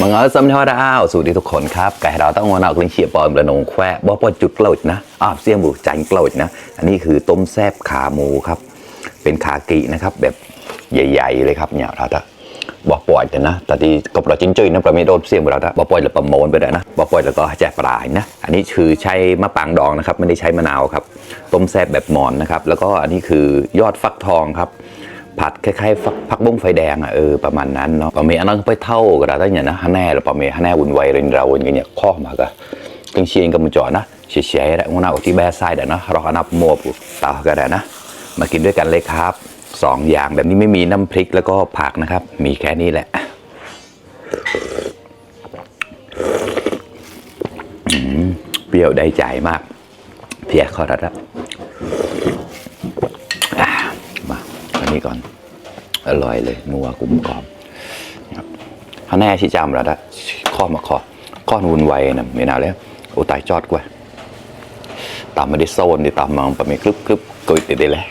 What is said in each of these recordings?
มังเอาซ้ำทอดอ้าวสูตรที่ทุกคนครับไก่เราต้องวันเอากลิ่นเฉียบปอมระนงแควบ่ปอจุดกลดนะเสี่ยงบุจันกลดนะอันนี้คือต้มแซ่บขาหมูครับเป็นขากินะครับแบบใหญ่ๆเลยครับเนี่ยเราบอกปล่อยแต่นะแต่ที่กบเราจิ้งจุ้ยนะประเมโดนเสี่ยงเราบอกปล่อยแล้วประโมนไปเลยนะบอกปล่อยแล้วก็แจกปลายนะอันนี้คือใช้มะปางดองนะครับไม่ได้ใช้มะนาวครับต้มแซ่บแบบหมอนนะครับแล้วก็อันนี้คือยอดฟักทองครับผัดคล้ายๆผักบุ้งไฟแดงประมาณนั้นเนาะปะเมอันนั้นไปเท่ากันได้เนี่ยนะฮันแน่หรือปะเมฮันแน่วุ่นวายเรนเราอย่างเงี้ยข้อมาก็ตึงเชียงกับมุจอนะเฉยๆแล้วงาที่แบไซด์นะเราก็นับมัวปุ๊บต่อกันได้นะมากินด้วยกันเลยครับ2อย่างแบบนี้ไม่มีน้ำพริกแล้วก็ผักนะครับมีแค่นี้แหละเปรี้ยวได้ใจมากเพียขอรัดมาอันนี้ก่อนอร่อยเลยนัวกลุ่มกรอบฮันแน่ชิจามแล้วนะข้อมาข้อวุ่นวายนะไม่นานแล้วโอ้ตายจอดกว่าตามมาได้โซนที่ตามมาปะเมกรึบกุยติดเลย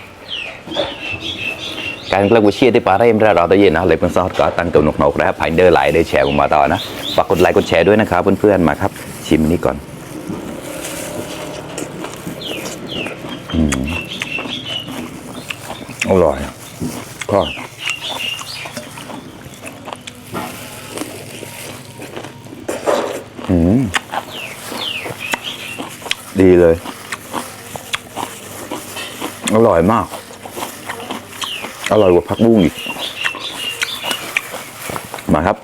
การเลือกวิเชียที่ปาเร่มเราได้ยินนะเลยเป็นซอสก็ตั้งตัวหนุกๆแล้วภายเดอร์ไลน์ได้แชร์มาต่อนะฝากกดไลค์กดแชร์ด้วยนะครับเพื่อนๆมาครับชิมนี่ก่อนอร่อยก็ดีเลยอร่อยมากอร่อยกว่าผักบุ้งอีกมาครับ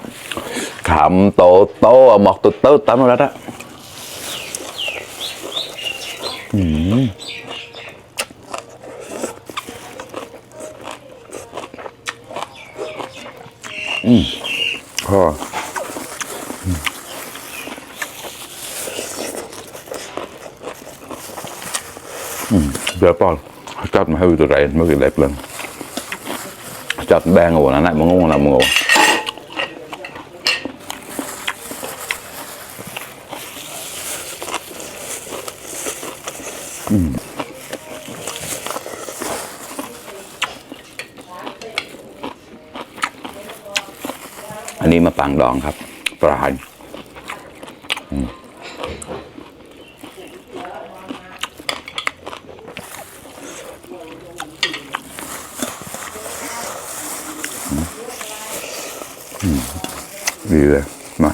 ขำโตหมอกตุ๊ดตามมาแล้วนะพอเดี๋ยวก่อนจัดมาให้ดูตัวไรเมื่อกี้เล็บเลยจัดแบงโง่นะมึงงงนะมึงโง่อันนี้มาปังดองครับปลาดีเลยมา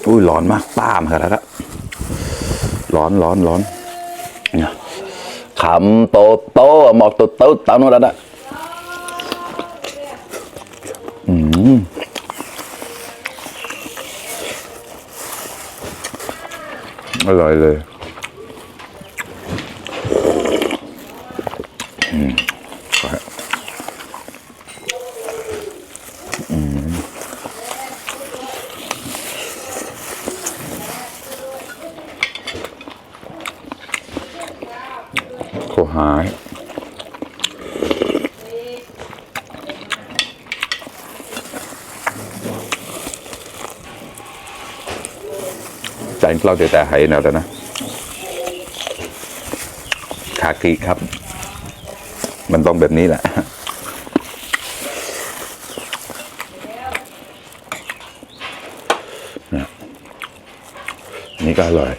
อุ้ยร้อนมากป้ามครับแล้วร้อนเนี่ยขำโตหมอกตุ๊ดตามนู้นแล้วนะอร่อยเลยโคหายใจเราแต่ให้แนวแล้วนะคากิครับมันต้องแบบนี้แหละนี่ก็อร่อย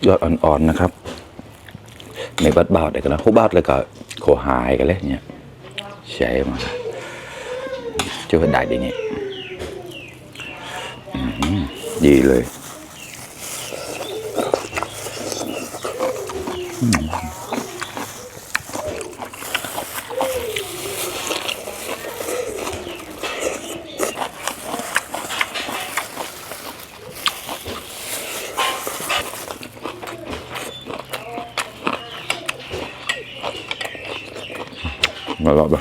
ยอดอ่อนๆนะครับในบัดบาดเด็กนะโคบาดเลยก็โคหายกันเลยเนี่ยใช่มาช่วยได้ดีเนี่ยดีเลยมาลองดู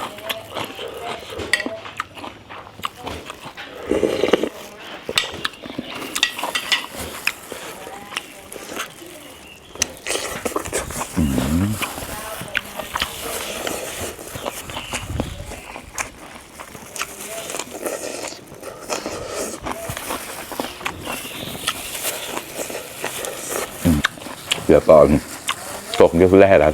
เดี๋ยวตอนตกเยอะแร่แล้ว